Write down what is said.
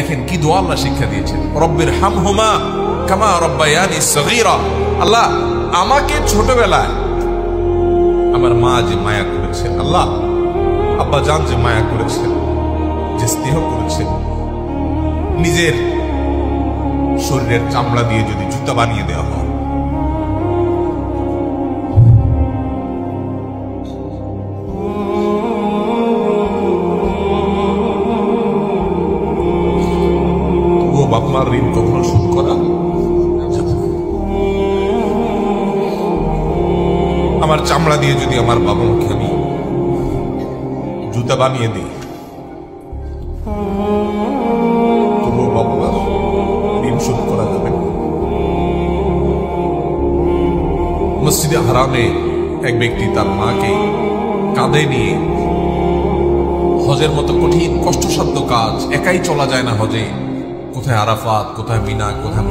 দেখেন কি দোয়া আল্লাহ শিক্ষা দিয়েছেন, রব্বির হামহুমা কামা রব্বায়ানি সগীরা। আল্লাহ আমাকে ছোটবেলায় আমার মা যে মায়া করেছেন, আল্লাহ আব্বা জান যে মায়া করেছেন, যে স্নেহ করেছেন, নিজের শরীরের চামড়া দিয়ে যদি জুতা বানিয়ে দেওয়া হয়, ও বাপমার ঋণ কখনো শোধ করা যাবে না। আমার চামড়া দিয়ে যদি আমার বাবা মাকে আমি জুতা বানিয়ে দিই, তবুও বাবা ঋণ শোধ করা যাবে না। মসজিদে হারামে এক ব্যক্তি তার মাকে কাঁধে নিয়ে, হজের মতো কঠিন কষ্টসাধ্য কাজ, একাই চলা যায় না হজে, কোথায় আরাফাত, কোথায় মিনা, কোথায়